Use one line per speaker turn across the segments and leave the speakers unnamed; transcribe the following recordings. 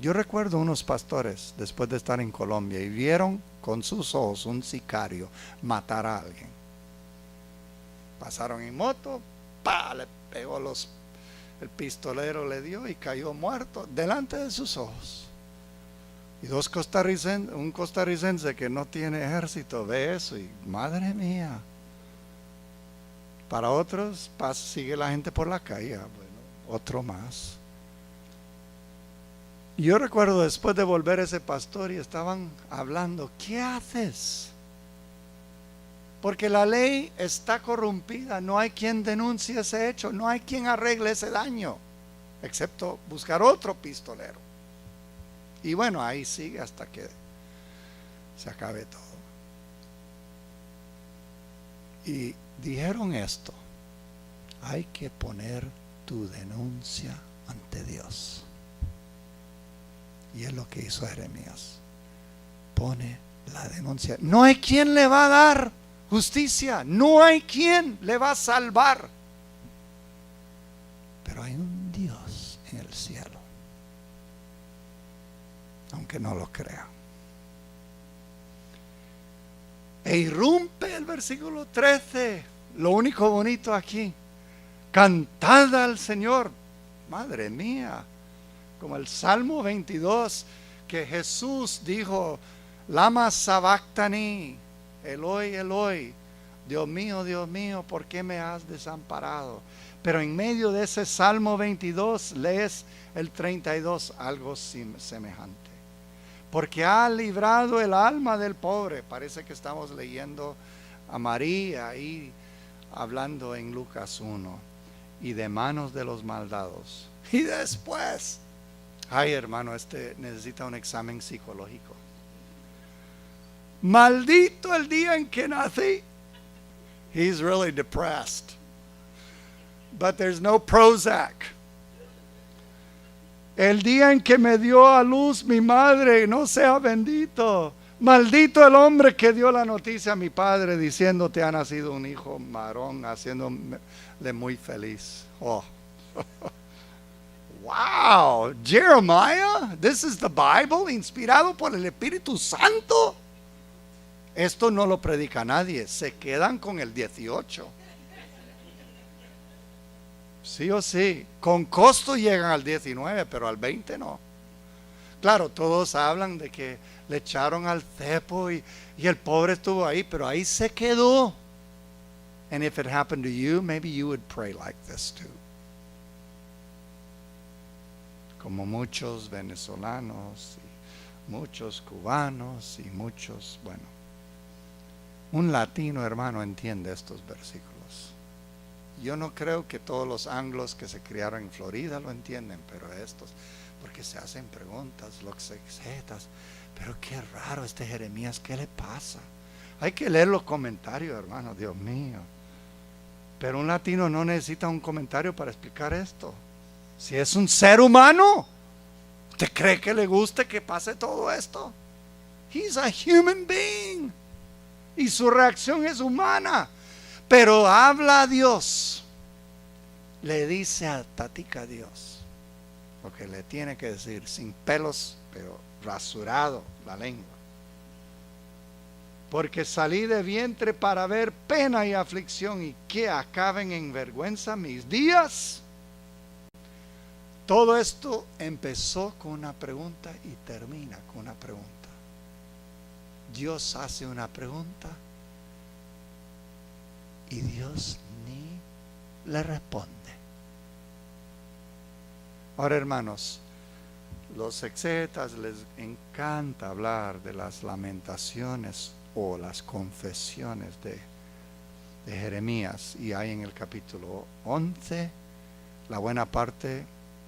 Yo recuerdo unos pastores después de estar en Colombia y vieron con sus ojos un sicario matar a alguien. Pasaron en moto, ¡pa! Le pegó el pistolero le dio y cayó muerto delante de sus ojos. Y un costarricense que no tiene ejército ve eso y madre mía. Para otros sigue la gente por la calle, bueno, otro más. Y yo recuerdo después de volver ese pastor y estaban hablando, ¿qué haces? Porque la ley está corrompida, no hay quien denuncie ese hecho, no hay quien arregle ese daño, excepto buscar otro pistolero. Y bueno, ahí sigue hasta que se acabe todo. Y dijeron esto, hay que poner tu denuncia ante Dios. Y es lo que hizo Jeremías. Pone la denuncia. No hay quien le va a dar justicia, no hay quien le va a salvar. Pero hay un Dios en el cielo, aunque no lo crea. E irrumpe el versículo 13. Lo único bonito aquí: cantad al Señor. Madre mía, como el Salmo 22, que Jesús dijo, lama sabactani, Eloi, Eloi, Dios mío, ¿por qué me has desamparado? Pero en medio de ese Salmo 22 lees el 32, algo semejante. Porque ha librado el alma del pobre. Parece que estamos leyendo a María ahí hablando en Lucas 1. Y de manos de los maldados. Y después, ay hermano, este necesita un examen psicológico. Maldito el día en que nací. He's really depressed. But there's no Prozac. El día en que me dio a luz mi madre, no sea bendito. Maldito el hombre que dio la noticia a mi padre diciendo te ha nacido un hijo varón, haciéndole muy feliz. Oh. Wow, Jeremiah, this is the Bible, inspirado por el Espíritu Santo. Esto no lo predica nadie, se quedan con el 18. Sí o sí, con costo llegan al 19, pero al 20 no. Claro, todos hablan de que le echaron al cepo y el pobre estuvo ahí, pero ahí se quedó. And if it happened to you, maybe you would pray like this too. Como muchos venezolanos, y muchos cubanos y muchos, bueno, un latino hermano entiende estos versículos. Yo no creo que todos los anglos que se criaron en Florida lo entienden, pero estos, porque se hacen preguntas, los exegetas, pero qué raro este Jeremías, ¿qué le pasa? Hay que leer los comentarios, hermano, Dios mío. Pero un latino no necesita un comentario para explicar esto. Si es un ser humano, ¿usted cree que le guste que pase todo esto? He's a human being. Y su reacción es humana. Pero habla a Dios. Le dice a Tatica a Dios lo que le tiene que decir, sin pelos, pero rasurado la lengua. Porque salí de vientre para ver pena y aflicción, y que acaben en vergüenza mis días. Todo esto empezó con una pregunta y termina con una pregunta. Dios hace una pregunta y Dios ni le responde. Ahora, hermanos, los exegetas les encanta hablar de las lamentaciones o las confesiones de Jeremías, y hay en el capítulo 11 la buena parte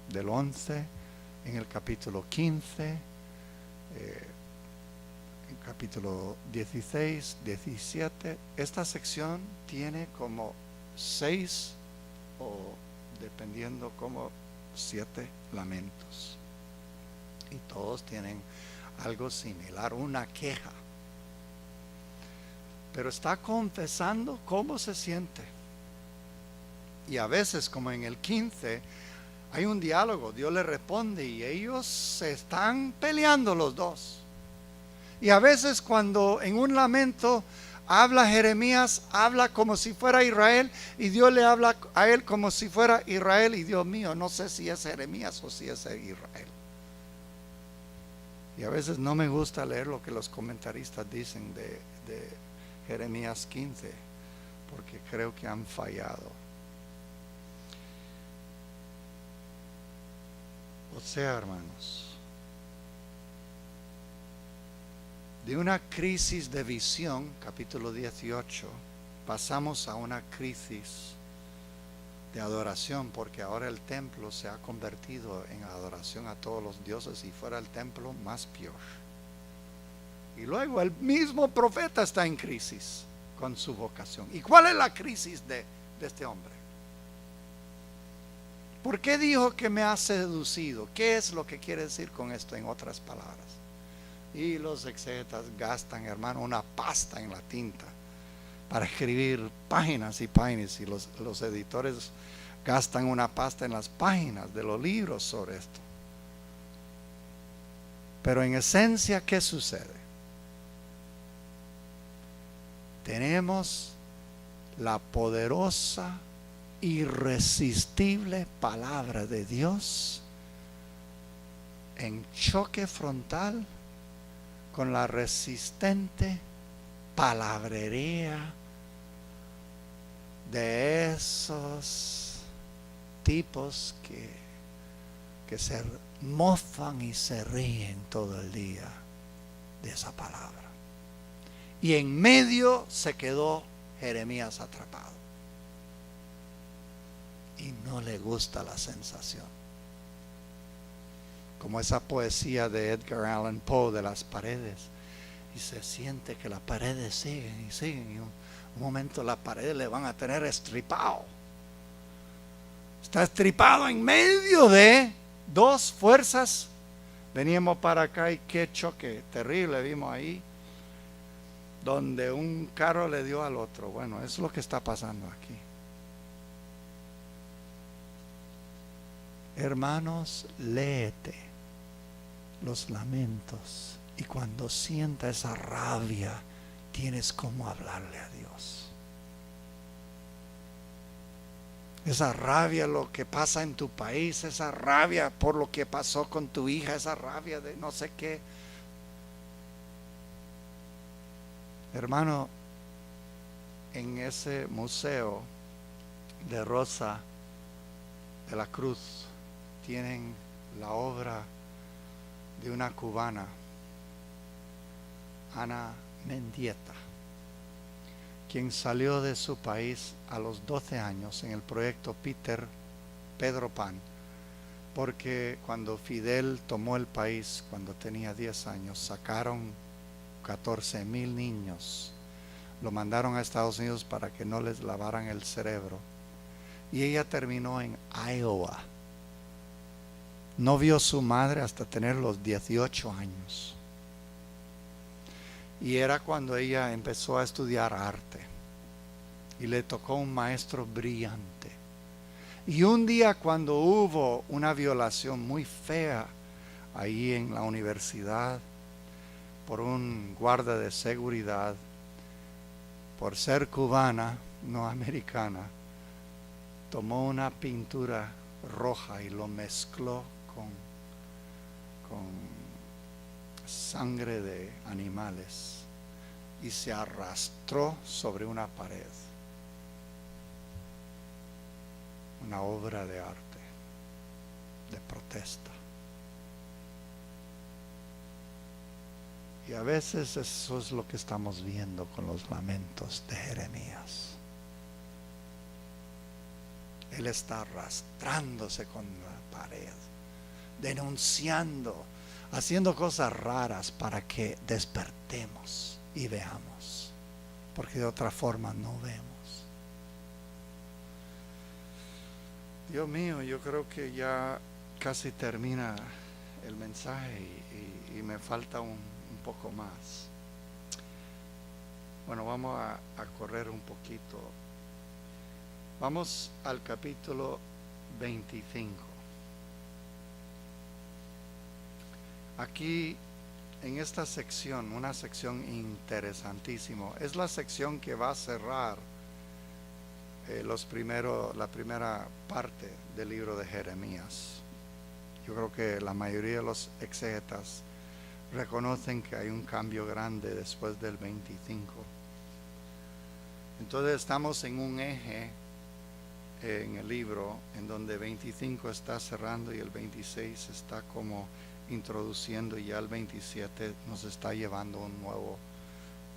del 11, en el capítulo 15, en capítulo 16, 17. Esta sección tiene como 6 o dependiendo como 7 lamentos, y todos tienen algo similar, una queja, pero está confesando cómo se siente. Y a veces, como en el 15, Hay un diálogo, Dios le responde y ellos se están peleando los dos. Y a veces cuando en un lamento habla Jeremías, habla como si fuera Israel y Dios le habla a él como si fuera Israel, y Dios mío, no sé si es Jeremías o si es Israel. Y a veces no me gusta leer lo que los comentaristas dicen de Jeremías 15, porque creo que han fallado. O sea, hermanos, de una crisis de visión, capítulo 18, pasamos a una crisis de adoración, porque ahora el templo se ha convertido en adoración a todos los dioses y fuera el templo más peor. Y luego el mismo profeta está en crisis con su vocación. ¿Y cuál es la crisis de este hombre? ¿Por qué dijo que me ha seducido? ¿Qué es lo que quiere decir con esto en otras palabras? Y los exegetas gastan, hermano, una pasta en la tinta para escribir páginas y páginas, y los editores gastan una pasta en las páginas de los libros sobre esto. Pero en esencia, ¿qué sucede? Tenemos la poderosa, irresistible palabra de Dios en choque frontal con la resistente palabrería de esos tipos que se mofan y se ríen todo el día de esa palabra. Y en medio se quedó Jeremías atrapado. Y no le gusta la sensación. Como esa poesía de Edgar Allan Poe de las paredes. Y se siente que las paredes siguen y siguen. Y un momento las paredes le van a tener estripado. Está estripado en medio de dos fuerzas. Veníamos para acá y qué choque terrible vimos ahí. Donde un carro le dio al otro. Bueno, eso es lo que está pasando aquí. Hermanos, léete los lamentos y cuando sienta esa rabia, tienes como hablarle a Dios. Esa rabia, lo que pasa en tu país, esa rabia por lo que pasó con tu hija, esa rabia de no sé qué. Hermano, en ese museo de Rosa de la Cruz tienen la obra de una cubana, Ana Mendieta, quien salió de su país a los 12 años en el proyecto Pedro Pan, porque cuando Fidel tomó el país, cuando tenía 10 años, sacaron 14,000 niños, lo mandaron a Estados Unidos para que no les lavaran el cerebro, y ella terminó en Iowa. No vio su madre hasta tener los 18 años. Y era cuando ella empezó a estudiar arte. Y le tocó un maestro brillante. Y un día cuando hubo una violación muy fea ahí en la universidad por un guarda de seguridad, por ser cubana, no americana, tomó una pintura roja y lo mezcló con sangre de animales y se arrastró sobre una pared. Una obra de arte, de protesta. Y a veces eso es lo que estamos viendo con los lamentos de Jeremías. Él está arrastrándose con la pared, denunciando, haciendo cosas raras para que despertemos y veamos, porque de otra forma no vemos. Dios mío, yo creo que ya casi termina el mensaje y me falta un poco más. Bueno, vamos a correr un poquito. Vamos al capítulo 25. Aquí en esta sección, una sección interesantísima, es la sección que va a cerrar la primera parte del libro de Jeremías. Yo creo que la mayoría de los exegetas reconocen que hay un cambio grande después del 25. Entonces estamos en un eje en el libro en donde 25 está cerrando y el 26 está como introduciendo, y ya el 27 nos está llevando a un nuevo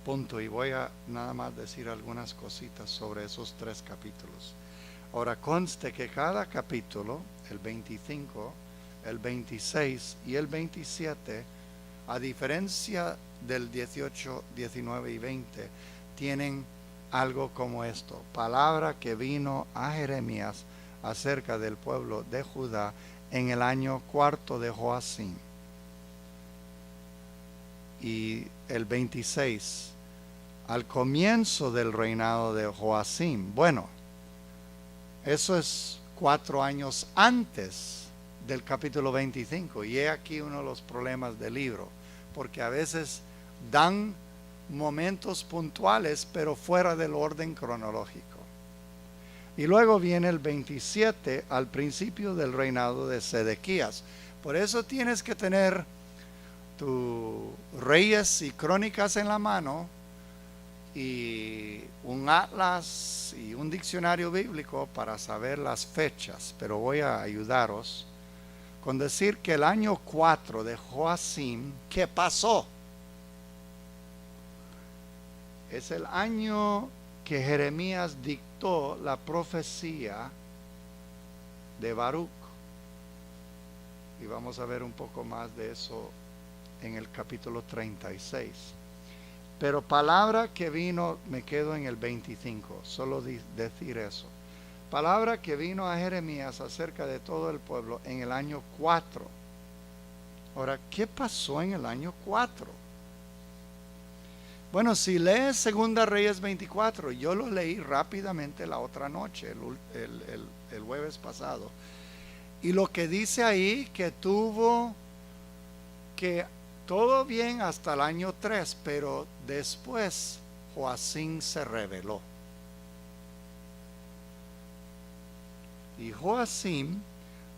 punto, y voy a nada más decir algunas cositas sobre esos 3 capítulos. Ahora conste que cada capítulo, el 25, el 26 y el 27, a diferencia del 18, 19 y 20, tienen algo como esto: palabra que vino a Jeremías acerca del pueblo de Judá en el año 4 de Joacim. Y el 26, al comienzo del reinado de Joacim. Bueno, eso es 4 años antes del capítulo 25. Y he aquí uno de los problemas del libro, porque a veces dan momentos puntuales pero fuera del orden cronológico. Y luego viene el 27 al principio del reinado de Sedequías. Por eso tienes que tener tu Reyes y Crónicas en la mano, y un atlas y un diccionario bíblico para saber las fechas. Pero voy a ayudaros con decir que el año 4 de Joacim, ¿qué pasó? Es el año que Jeremías dictó la profecía de Baruch. Y vamos a ver un poco más de eso en el capítulo 36. Pero palabra que vino, me quedo en el 25, solo decir eso. Palabra que vino a Jeremías acerca de todo el pueblo en el año 4. Ahora, ¿qué pasó en el año 4? Bueno, si lees Segunda Reyes 24, yo lo leí rápidamente la otra noche, el jueves pasado. Y lo que dice ahí, que tuvo que todo bien hasta el año 3, pero después Joacim se rebeló. Y Joacim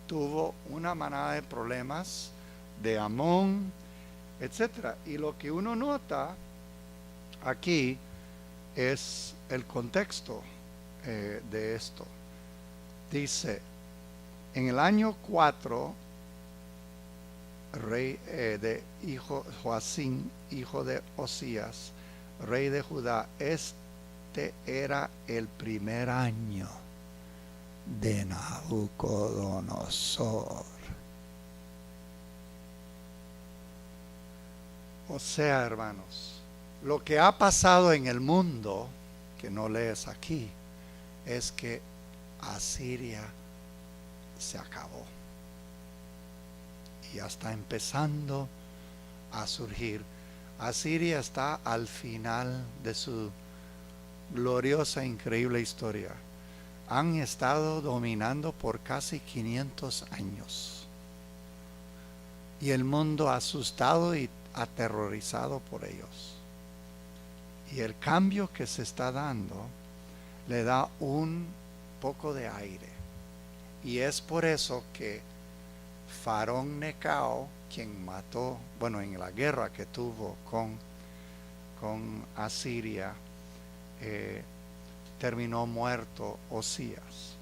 tuvo una manada de problemas de Amón, etc. Y lo que uno nota aquí es el contexto de esto. Dice, en el año 4, rey de Joacim, hijo de Osías, rey de Judá, este era el primer año de Nabucodonosor. O sea, hermanos, lo que ha pasado en el mundo, que no lees aquí, es que Asiria se acabó. Y ya está empezando a surgir. Asiria está al final de su gloriosa, increíble historia. Han estado dominando por casi 500 años. Y el mundo asustado y aterrorizado por ellos. Y el cambio que se está dando le da un poco de aire. Y es por eso que Faraón Necao, quien mató, bueno, en la guerra que tuvo con Asiria, terminó muerto Osías,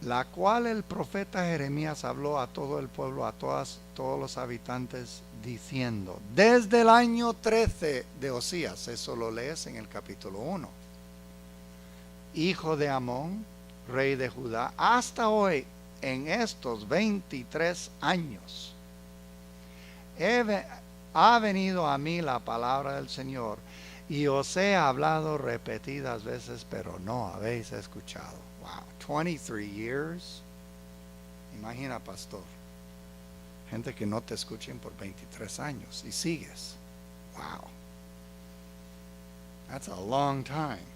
la cual el profeta Jeremías habló a todo el pueblo, a todos los habitantes, diciendo, desde el año 13 de Osías, eso lo lees en el capítulo 1, hijo de Amón, rey de Judá, hasta hoy, en estos 23 años, ha venido a mí la palabra del Señor, y os he hablado repetidas veces, pero no habéis escuchado. Wow, 23 years. Imagina, pastor, gente que no te escuchen por 23 años y sigues. Wow, that's a long time.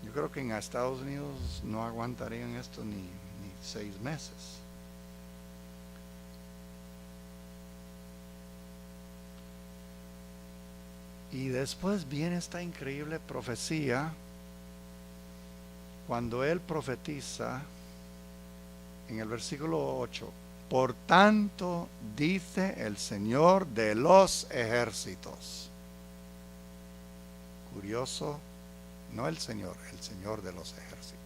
Yo creo que en Estados Unidos no aguantarían esto ni 6 meses. Y después viene esta increíble profecía cuando él profetiza en el versículo 8: por tanto, dice el Señor de los ejércitos. Curioso, no el Señor de los ejércitos.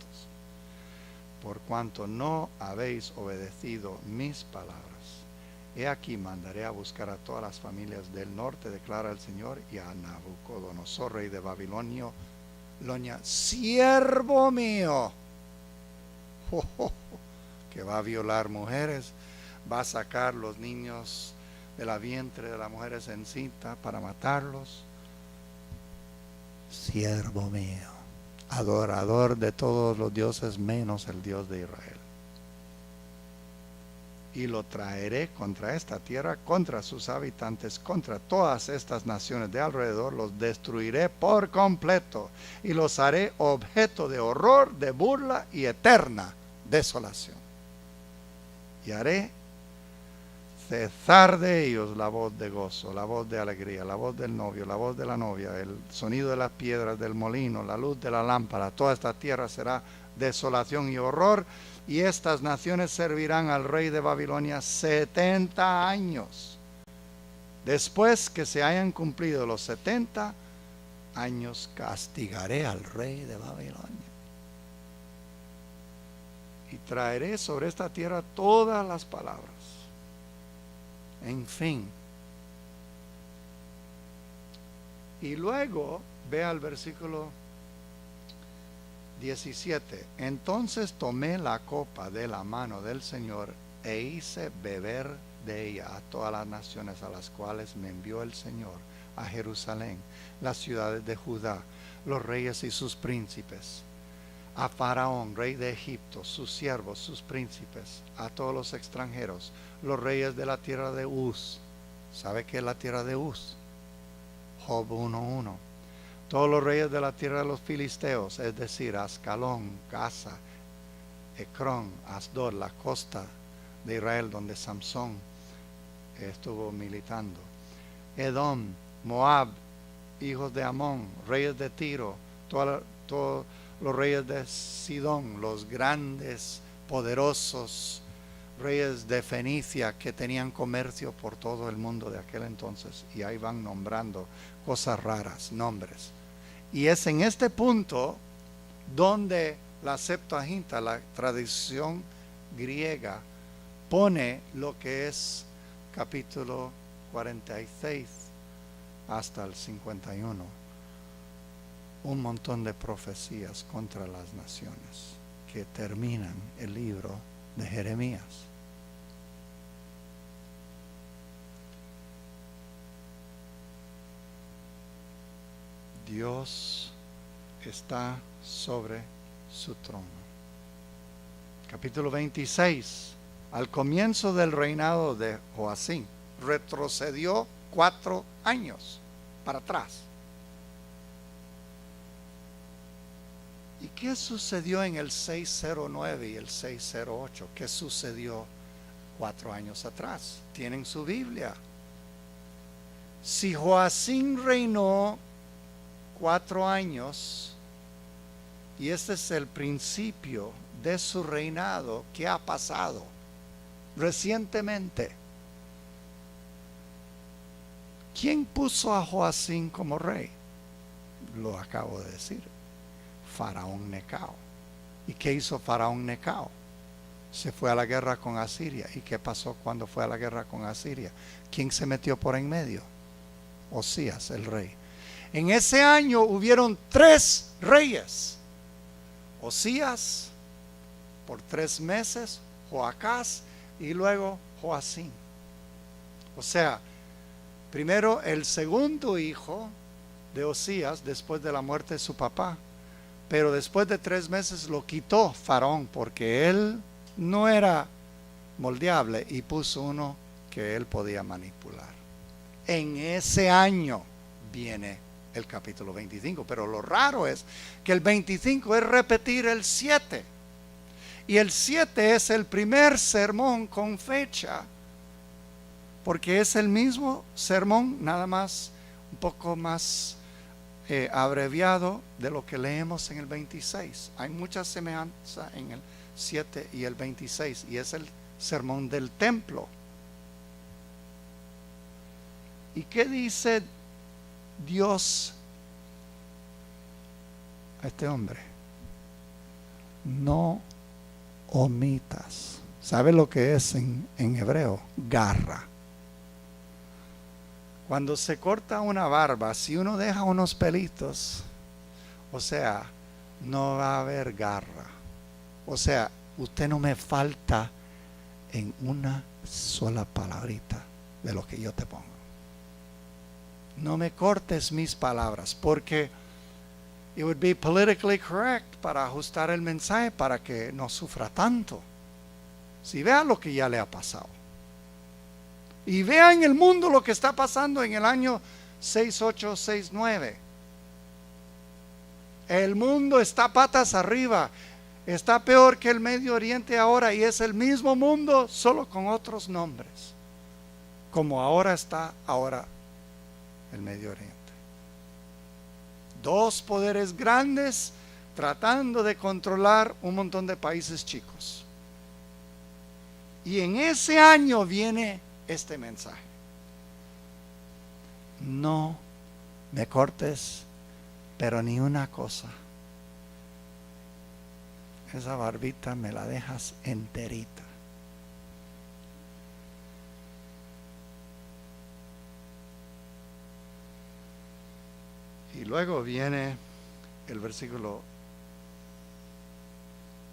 Por cuanto no habéis obedecido mis palabras, he aquí mandaré a buscar a todas las familias del norte, declara el Señor, y a Nabucodonosor, rey de Babilonia, siervo mío, que va a violar mujeres, va a sacar los niños de la vientre de las mujeres en cinta para matarlos. Siervo mío, adorador de todos los dioses menos el Dios de Israel. Y lo traeré contra esta tierra, contra sus habitantes, contra todas estas naciones de alrededor, los destruiré por completo y los haré objeto de horror, de burla y eterna desolación. Y haré cesar de ellos la voz de gozo, la voz de alegría, la voz del novio, la voz de la novia, el sonido de las piedras del molino, la luz de la lámpara. Toda esta tierra será desolación y horror, y estas naciones servirán al rey de Babilonia 70 años. Después que se hayan cumplido los 70 años, castigaré al rey de Babilonia y traeré sobre esta tierra todas las palabras. En fin. Y luego ve al versículo 17. Entonces tomé la copa de la mano del Señor e hice beber de ella a todas las naciones a las cuales me envió el Señor, a Jerusalén, las ciudades de Judá, los reyes y sus príncipes, a Faraón, rey de Egipto, sus siervos, sus príncipes, a todos los extranjeros, los reyes de la tierra de Uz. ¿Sabe qué es la tierra de Uz? Job 1:1. Todos los reyes de la tierra de los filisteos, es decir, Ascalón, Gaza, Ecrón, Asdod, la costa de Israel donde Samsón estuvo militando, Edom, Moab, hijos de Amón, reyes de Tiro, todos los reyes de Sidón, los grandes, poderosos reyes de Fenicia que tenían comercio por todo el mundo de aquel entonces, y ahí van nombrando cosas raras, nombres. Y es en este punto donde la Septuaginta, la tradición griega, pone lo que es capítulo 46 hasta el 51, un montón de profecías contra las naciones que terminan el libro de Jeremías. Dios está sobre su trono. Capítulo 26. Al comienzo del reinado de Joacim, retrocedió 4 años para atrás. ¿Y qué sucedió en el 609 y el 608? ¿Qué sucedió 4 años atrás? Tienen su Biblia. Si Joacim reinó 4 años, y este es el principio de su reinado, ¿qué ha pasado recientemente? ¿Quién puso a Joacim como rey? Lo acabo de decir. Faraón Necao. ¿Y qué hizo Faraón Necao? Se fue a la guerra con Asiria. ¿Y qué pasó cuando fue a la guerra con Asiria? ¿Quién se metió por en medio? Osías, el rey. En ese año hubieron 3 reyes. Osías por 3 meses, Joacás y luego Joacim. O sea, primero el segundo hijo de Osías después de la muerte de su papá. Pero después de 3 meses lo quitó Faraón porque él no era moldeable y puso uno que él podía manipular. En ese año viene el capítulo 25, pero lo raro es que el 25 es repetir el 7. Y el 7 es el primer sermón con fecha, porque es el mismo sermón, nada más un poco más abreviado de lo que leemos en el 26. Hay mucha semejanza en el 7 y el 26, y es el sermón del templo. ¿Y qué dice Dios a este hombre? No omitas. ¿Sabe lo que es en hebreo? Garra. Cuando se corta una barba, si uno deja unos pelitos, o sea, no va a haber garra. O sea, usted no me falta en una sola palabrita de lo que yo te pongo. No me cortes mis palabras, porque it would be politically correct para ajustar el mensaje para que no sufra tanto. Si vea lo que ya le ha pasado. Y vea en el mundo lo que está pasando en el año 6869. El mundo está patas arriba. Está peor que el Medio Oriente ahora, y es el mismo mundo, solo con otros nombres. Como ahora está ahora el Medio Oriente. Dos poderes grandes tratando de controlar un montón de países chicos. Y en ese año viene este mensaje. No me cortes, pero ni una cosa. Esa barbita me la dejas enterita. Y luego viene el versículo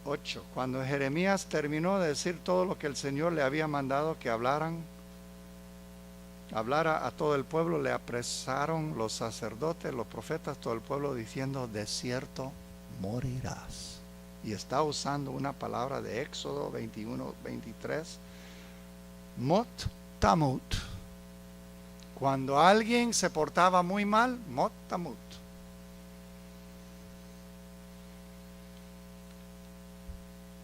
8. Cuando Jeremías terminó de decir todo lo que el Señor le había mandado que hablara a todo el pueblo, le apresaron los sacerdotes, los profetas, todo el pueblo, diciendo: de cierto morirás. Y está usando una palabra de Éxodo 21-23, mot tamut. Cuando alguien se portaba muy mal, mot tamut.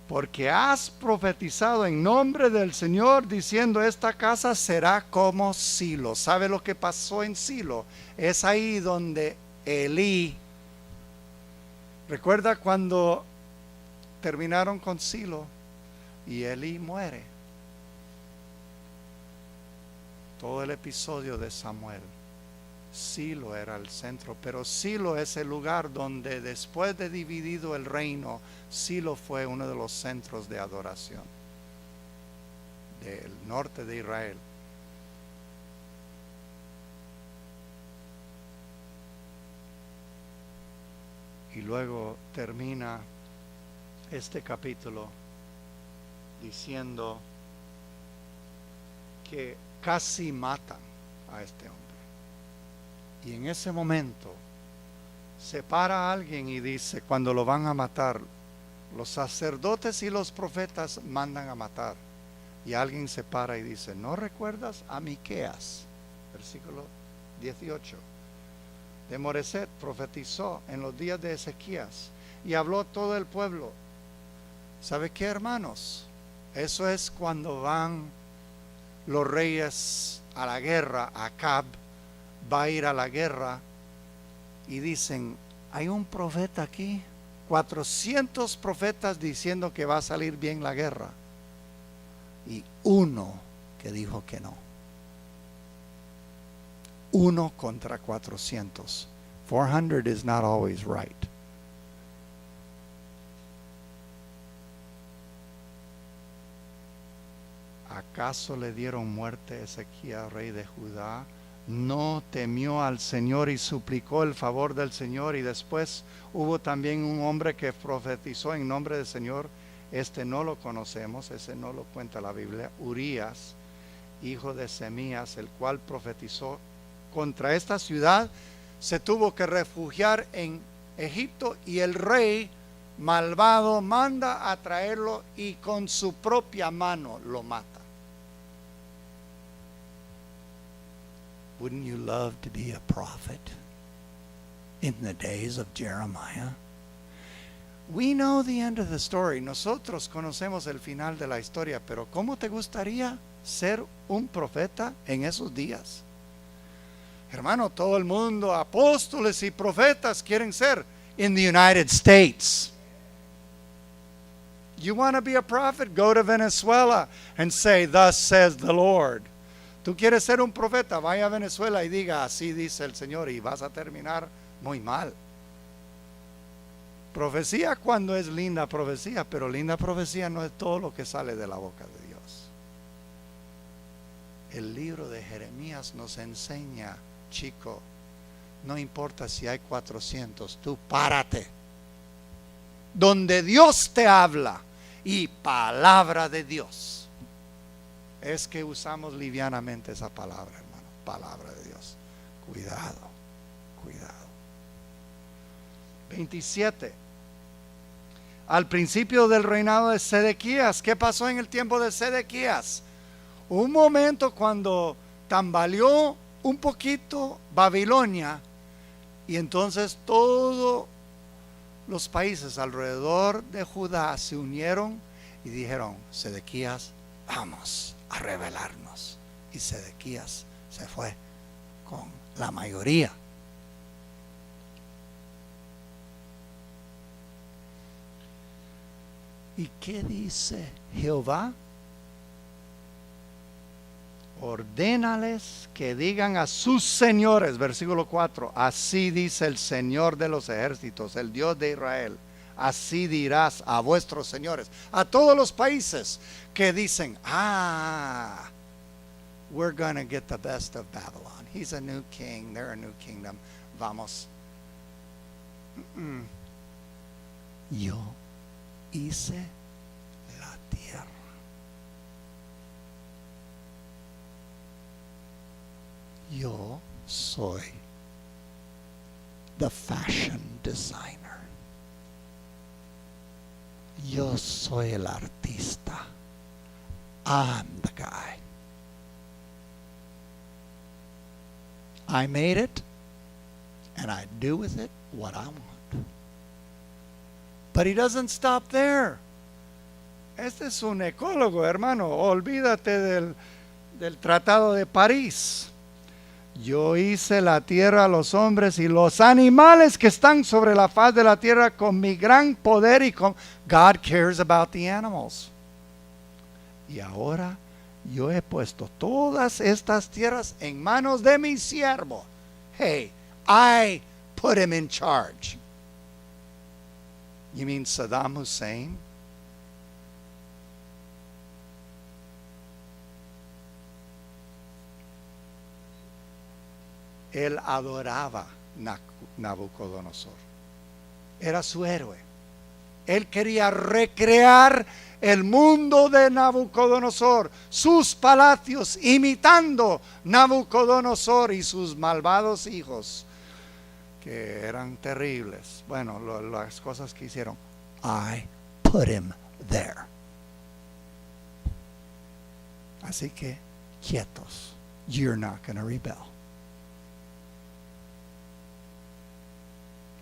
Porque has profetizado en nombre del Señor, diciendo: esta casa será como Silo. ¿Sabe lo que pasó en Silo? Es ahí donde Elí, recuerda cuando terminaron con Silo y Elí muere. Todo el episodio de Samuel, Silo era el centro, pero Silo es el lugar donde, después de dividido el reino, Silo fue uno de los centros de adoración del norte de Israel. Y luego termina este capítulo diciendo que casi matan a este hombre. Y en ese momento se para alguien y dice, cuando lo van a matar, los sacerdotes y los profetas mandan a matar. Y alguien se para y dice: ¿no recuerdas a Miqueas? Versículo 18. De Moreset profetizó en los días de Ezequías y habló todo el pueblo. ¿Sabe qué, hermanos? Eso es cuando van los reyes a la guerra. Acab va a ir a la guerra y dicen: hay un profeta aquí, 400 profetas diciendo que va a salir bien la guerra, y uno que dijo que no. 1 contra 400. 400 is not always right. ¿Acaso le dieron muerte a Ezequías, rey de Judá? No temió al Señor y suplicó el favor del Señor. Y después hubo también un hombre que profetizó en nombre del Señor. Este no lo conocemos, ese no lo cuenta la Biblia. Urías, hijo de Semías, el cual profetizó contra esta ciudad. Se tuvo que refugiar en Egipto y el rey malvado manda a traerlo y con su propia mano lo mata. Wouldn't you love to be a prophet in the days of Jeremiah? We know the end of the story. Nosotros conocemos el final de la historia, pero ¿cómo te gustaría ser un profeta en esos días? Hermano, todo el mundo, apóstoles y profetas quieren ser in the United States. You want to be a prophet? Go to Venezuela and say, thus says the Lord. Tú quieres ser un profeta, vaya a Venezuela y diga, así dice el Señor, y vas a terminar muy mal. Profecía cuando es linda profecía, pero linda profecía no es todo lo que sale de la boca de Dios. El libro de Jeremías nos enseña, chico, no importa si hay 400, tú párate. Donde Dios te habla y palabra de Dios. Es que usamos livianamente esa palabra, hermano, palabra de Dios. Cuidado, cuidado. 27. Al principio del reinado de Sedequías, ¿qué pasó en el tiempo de Sedequías? Un momento cuando tambaleó un poquito Babilonia, y entonces todos los países alrededor de Judá se unieron y dijeron, Sedequías, vamos a rebelarnos. Y Sedequías se fue con la mayoría. ¿Y qué dice Jehová? Ordénales que digan a sus señores, versículo 4, así dice el Señor de los ejércitos, el Dios de Israel, así dirás a vuestros señores, a todos los países que dicen, we're gonna get the best of Babylon. He's a new king, they're a new kingdom. Vamos. Yo hice la tierra. Yo soy the fashion designer. Yo soy el artista. I'm the guy. I made it, and I do with it what I want. But he doesn't stop there. Este es un ecólogo, hermano. Olvídate del Tratado de París. Yo hice la tierra, los hombres y los animales que están sobre la faz de la tierra con mi gran poder y con... God cares about the animals. Y ahora yo he puesto todas estas tierras en manos de mi siervo. Hey, I put him in charge. You mean Saddam Hussein? Él adoraba Nabucodonosor. Era su héroe. Él quería recrear el mundo de Nabucodonosor, sus palacios, imitando Nabucodonosor y sus malvados hijos, que eran terribles. Bueno, las cosas que hicieron. I put him there. Así que, quietos. You're not going to rebel.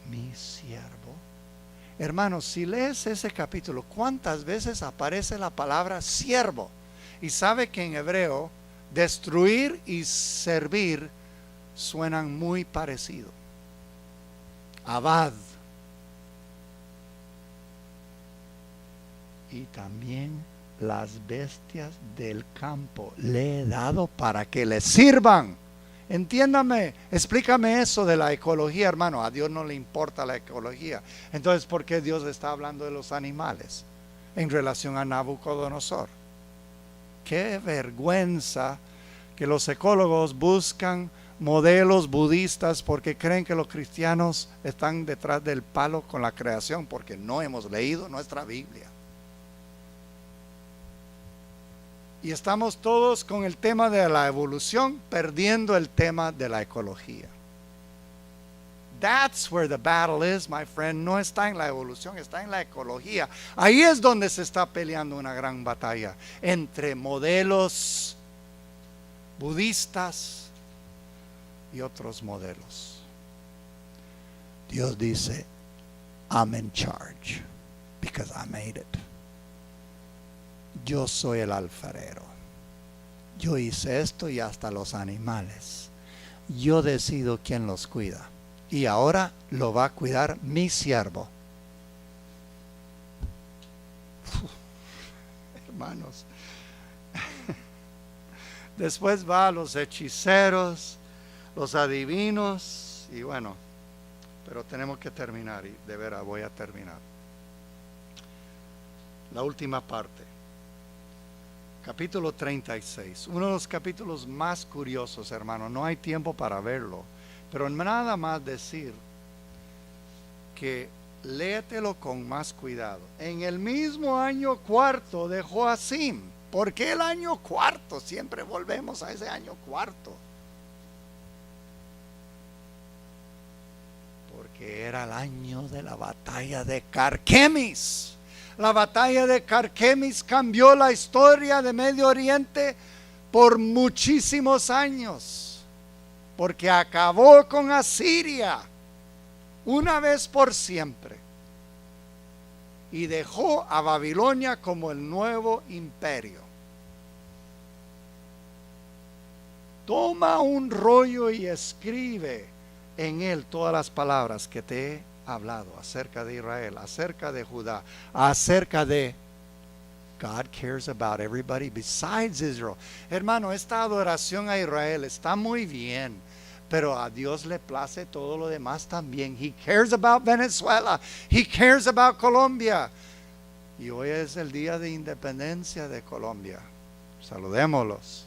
Mi siervo. Hermanos, si lees ese capítulo, ¿cuántas veces aparece la palabra siervo? Y sabe que en hebreo, destruir y servir suenan muy parecido. Abad. Y también las bestias del campo le he dado para que le sirvan. Entiéndame, explícame eso de la ecología, hermano. A Dios no le importa la ecología. Entonces, ¿por qué Dios está hablando de los animales en relación a Nabucodonosor? Qué vergüenza que los ecólogos buscan modelos budistas porque creen que los cristianos están detrás del palo con la creación, porque no hemos leído nuestra Biblia. Y estamos todos con el tema de la evolución, perdiendo el tema de la ecología. That's where the battle is, my friend. No está en la evolución, está en la ecología. Ahí es donde se está peleando una gran batalla entre modelos budistas y otros modelos. Dios dice, I'm in charge. because I made it. Yo soy el alfarero. Yo hice esto y hasta los animales. Yo decido quién los cuida. Y ahora lo va a cuidar mi siervo. Hermanos. Después va a los hechiceros, los adivinos, y bueno, pero tenemos que terminar, y de veras voy a terminar. La última parte, capítulo 36, uno de los capítulos más curiosos, hermano. No hay tiempo para verlo, pero nada más decir que léetelo con más cuidado. En el mismo año cuarto de Joacim. ¿Por qué el año cuarto? Siempre volvemos a ese año cuarto. Porque era el año de la batalla de Carquemis. La batalla de Carquemis cambió la historia de Medio Oriente por muchísimos años. Porque acabó con Asiria una vez por siempre. Y dejó a Babilonia como el nuevo imperio. Toma un rollo y escribe en él todas las palabras que te he hablado acerca de Israel, acerca de Judá, acerca de God cares about everybody besides Israel. Hermano, esta adoración a Israel está muy bien, pero a Dios le place todo lo demás también. He cares about Venezuela. He cares about Colombia. Y hoy es el día de independencia de Colombia. Saludémoslos.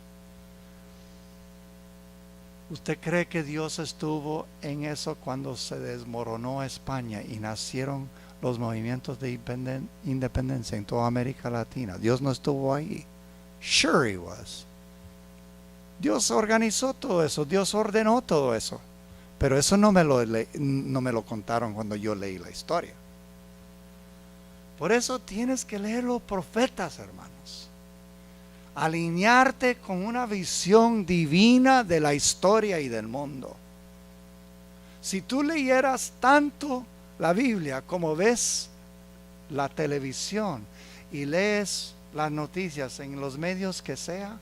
¿Usted cree que Dios estuvo en eso cuando se desmoronó España y nacieron los movimientos de independencia en toda América Latina? Dios no estuvo ahí. Sure he was. Dios organizó todo eso, Dios ordenó todo eso. Pero eso no me lo contaron cuando yo leí la historia. Por eso tienes que leer los profetas, hermanos. Alinearte con una visión divina de la historia y del mundo. Si tú leyeras tanto la Biblia como ves la televisión y lees las noticias en los medios que sea,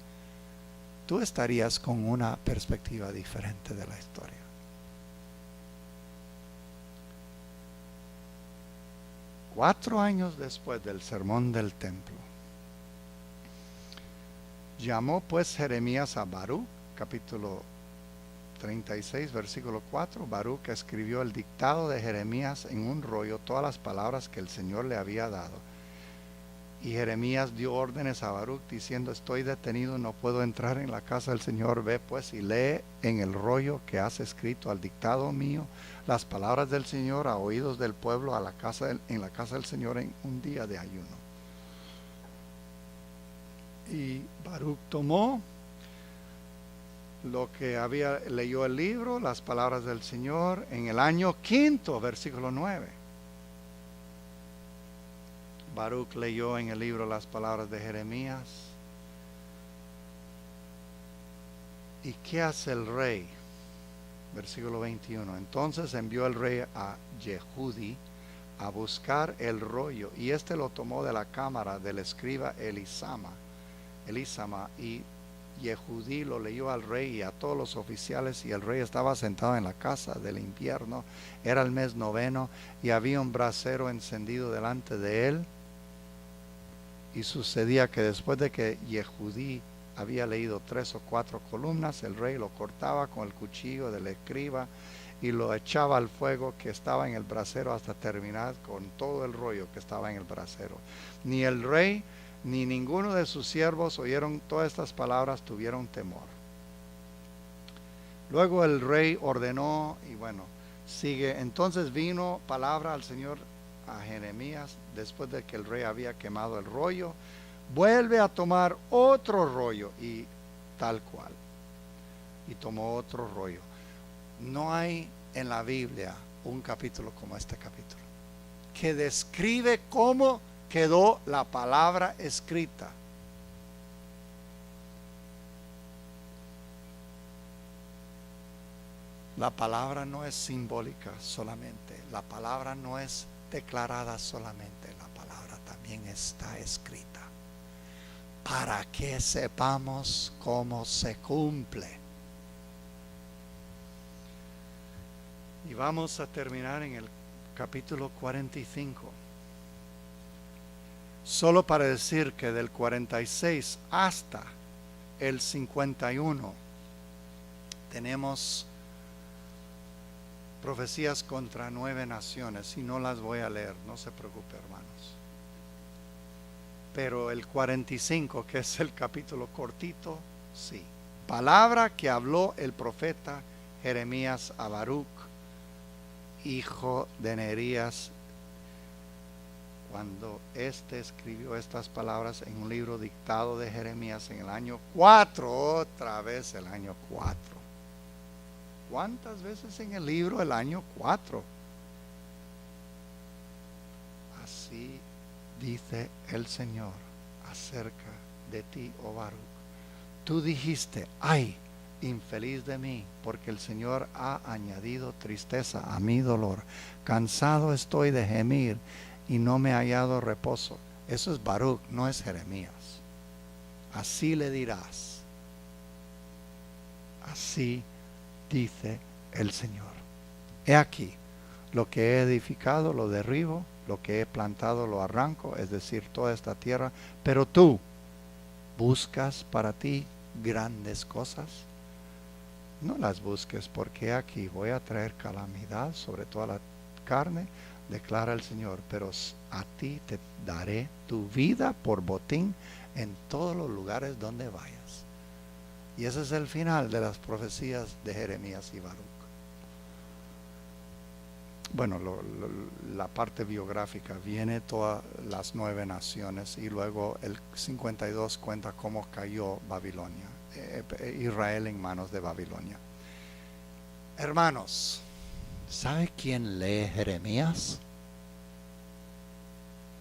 tú estarías con una perspectiva diferente de la historia. Cuatro años después del sermón del templo, llamó pues Jeremías a Baruc, capítulo 36, versículo 4. Baruc escribió el dictado de Jeremías en un rollo, todas las palabras que el Señor le había dado. Y Jeremías dio órdenes a Baruc diciendo: estoy detenido, no puedo entrar en la casa del Señor. Ve pues y lee en el rollo que has escrito al dictado mío las palabras del Señor a oídos del pueblo en la casa del Señor en un día de ayuno. Y Baruc tomó lo que leyó el libro, las palabras del Señor, en el año quinto, versículo 9. Baruc leyó en el libro las palabras de Jeremías. ¿Y qué hace el rey? Versículo 21. Entonces envió el rey a Yehudi a buscar el rollo, y éste lo tomó de la cámara del escriba Elisama, y Yehudí lo leyó al rey y a todos los oficiales, y el rey estaba sentado en la casa del invierno. Era el mes noveno, y había un brasero encendido delante de él. Y sucedía que después de que Yehudí había leído 3 o 4 columnas, el rey lo cortaba con el cuchillo del escriba y lo echaba al fuego que estaba en el brasero hasta terminar con todo el rollo que estaba en el brasero. Ni el rey ni ninguno de sus siervos oyeron todas estas palabras, tuvieron temor. Luego el rey ordenó, y bueno, sigue. Entonces vino palabra al Señor a Jeremías después de que el rey había quemado el rollo: vuelve a tomar otro rollo, y tal cual. Y tomó otro rollo. No hay en la Biblia un capítulo como este capítulo, que describe cómo quedó la palabra escrita. La palabra no es simbólica solamente, la palabra no es declarada solamente, la palabra está escrita, para que sepamos cómo se cumple. Y vamos a terminar en el capítulo 45. Solo para decir que del 46 hasta el 51 tenemos profecías contra 9 naciones, y no las voy a leer, no se preocupe, hermanos. Pero el 45, que es el capítulo cortito, sí. Palabra que habló el profeta Jeremías a Baruch, hijo de Nerías, cuando éste escribió estas palabras en un libro dictado de Jeremías en el año 4, otra vez el año 4. ¿Cuántas veces en el libro el año 4? Así dice el Señor acerca de ti, oh Baruch. Tú dijiste, ay, infeliz de mí, porque el Señor ha añadido tristeza a mi dolor. Cansado estoy de gemir y no me ha hallado reposo. Eso es Baruch, no es Jeremías. Así le dirás. Así dice el Señor. He aquí, lo que he edificado lo derribo, lo que he plantado lo arranco, es decir, toda esta tierra. Pero tú buscas para ti grandes cosas. No las busques, porque aquí voy a traer calamidad sobre toda la carne, declara el Señor, pero a ti te daré tu vida por botín en todos los lugares donde vayas. Y ese es el final de las profecías de Jeremías y Baruch. Bueno, la parte biográfica viene todas las 9 naciones, y luego el 52 cuenta cómo cayó Babilonia, Israel en manos de Babilonia. Hermanos, ¿sabe quién lee Jeremías?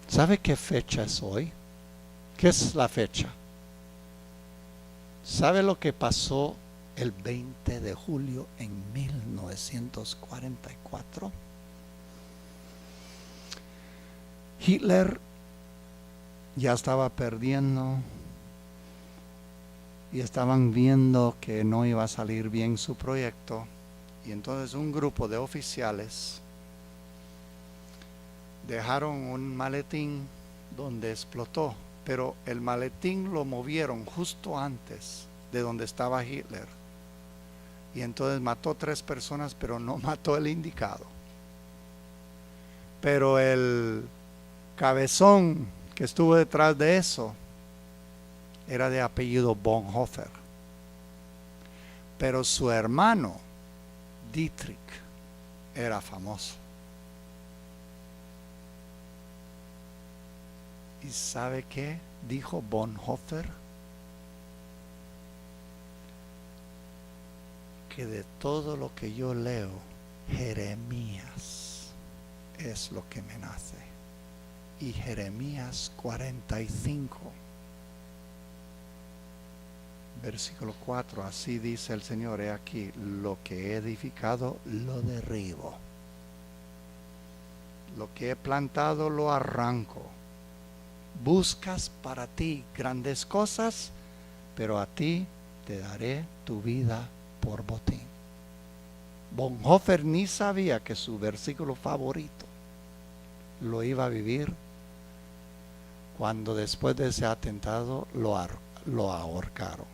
¿Sabe qué fecha es hoy? ¿Qué es la fecha? ¿Sabe lo que pasó el 20 de julio en 1944? Hitler ya estaba perdiendo y estaban viendo que no iba a salir bien su proyecto, y entonces un grupo de oficiales dejaron un maletín donde explotó, pero el maletín lo movieron justo antes de donde estaba Hitler, y entonces mató 3 personas, pero no mató el indicado. Pero el cabezón que estuvo detrás de eso era de apellido Bonhoeffer, pero su hermano Dietrich era famoso. ¿Y sabe qué dijo Bonhoeffer? Que de todo lo que yo leo, Jeremías es lo que me nace. Y Jeremías 45, versículo 4, así dice el Señor, he aquí, lo que he edificado lo derribo, lo que he plantado lo arranco. Buscas para ti grandes cosas, pero a ti te daré tu vida por botín. Bonhoeffer ni sabía que su versículo favorito lo iba a vivir cuando después de ese atentado lo ahorcaron.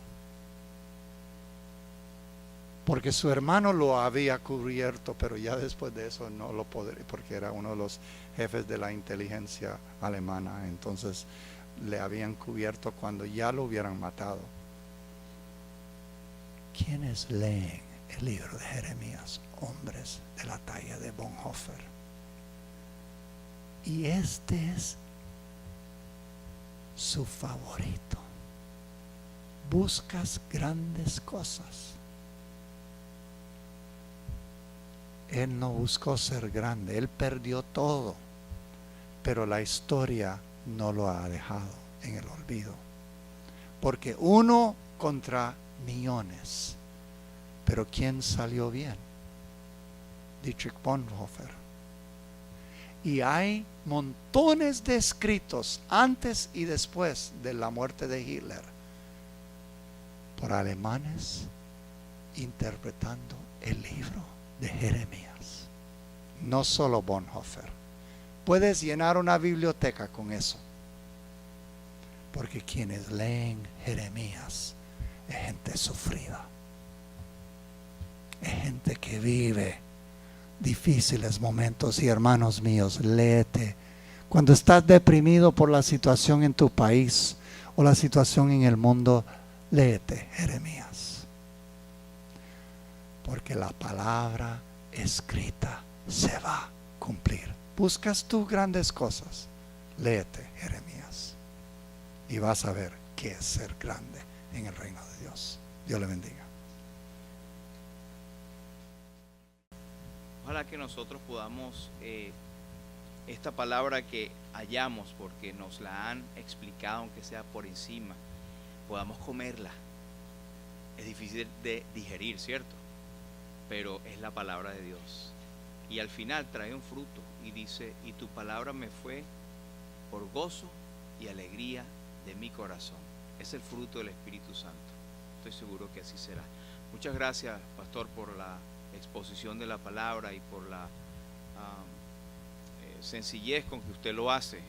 Porque su hermano lo había cubierto, pero ya después de eso no lo podría, porque era uno de los jefes de la inteligencia alemana. Entonces le habían cubierto cuando ya lo hubieran matado. ¿Quiénes leen el libro de Jeremías? Hombres de la talla de Bonhoeffer. Y este es su favorito. Buscas grandes cosas. Él no buscó ser grande, él perdió todo, pero la historia no lo ha dejado en el olvido. Porque 1 contra millones, pero ¿quién salió bien? Dietrich Bonhoeffer. Y hay montones de escritos antes y después de la muerte de Hitler por alemanes interpretando el libro de Jeremías. No solo Bonhoeffer. Puedes llenar una biblioteca con eso. Porque quienes leen Jeremías es gente sufrida. Es gente que vive difíciles momentos. Y hermanos míos, léete. Cuando estás deprimido por la situación en tu país o la situación en el mundo, léete Jeremías. Porque la palabra escrita se va a cumplir. Buscas tú grandes cosas, léete Jeremías y vas a ver qué es ser grande en el reino de Dios. Dios le bendiga.
Ojalá que nosotros podamos esta palabra que hallamos, porque nos la han explicado aunque sea por encima, podamos comerla. Es difícil de digerir, ¿cierto? Pero es la palabra de Dios. Y al final trae un fruto y dice: y tu palabra me fue por gozo y alegría de mi corazón. Es el fruto del Espíritu Santo. Estoy seguro que así será. Muchas gracias, pastor, por la exposición de la palabra y por la sencillez con que usted lo hace.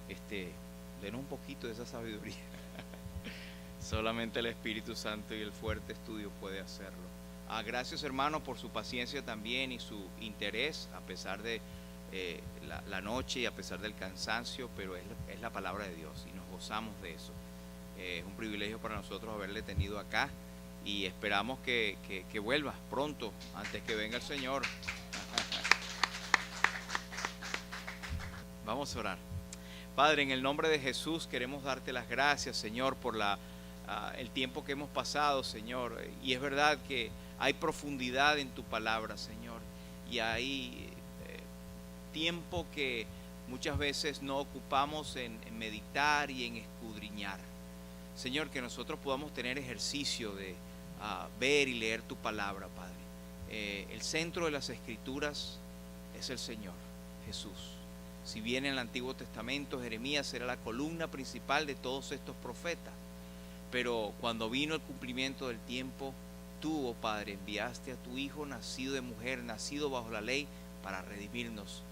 Denos un poquito de esa sabiduría. Solamente el Espíritu Santo y el fuerte estudio puede hacerlo. Gracias, hermano, por su paciencia también y su interés a pesar de la noche y a pesar del cansancio, pero es la palabra de Dios y nos gozamos de eso. Es un privilegio para nosotros haberle tenido acá y esperamos que vuelva pronto, antes que venga el Señor. Vamos a orar. Padre, en el nombre de Jesús queremos darte las gracias, Señor, por el tiempo que hemos pasado, Señor. Y es verdad que hay profundidad en tu palabra, Señor, y hay tiempo que muchas veces no ocupamos en meditar y en escudriñar. Señor, que nosotros podamos tener ejercicio de ver y leer tu palabra, Padre. El centro de las Escrituras es el Señor, Jesús. Si bien en el Antiguo Testamento Jeremías era la columna principal de todos estos profetas, pero cuando vino el cumplimiento del tiempo, tú, oh Padre, enviaste a tu Hijo nacido de mujer, nacido bajo la ley, para redimirnos.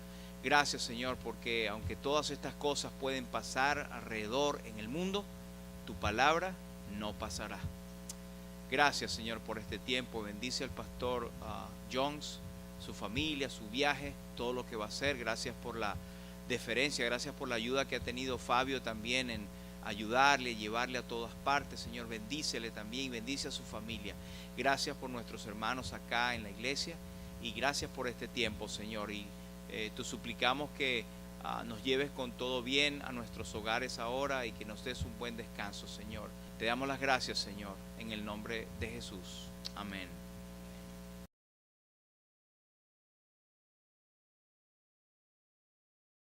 Gracias, Señor, porque aunque todas estas cosas pueden pasar alrededor en el mundo, tu palabra no pasará. Gracias, Señor, por este tiempo. Bendice al pastor Jones, su familia, su viaje, todo lo que va a hacer. Gracias por la deferencia, gracias por la ayuda que ha tenido Fabio también en ayudarle, llevarle a todas partes. Señor, bendícele también, bendice a su familia. Gracias por nuestros hermanos acá en la iglesia y gracias por este tiempo, Señor. Y te suplicamos que nos lleves con todo bien a nuestros hogares ahora y que nos des un buen descanso, Señor. Te damos las gracias, Señor, en el nombre de Jesús. Amén.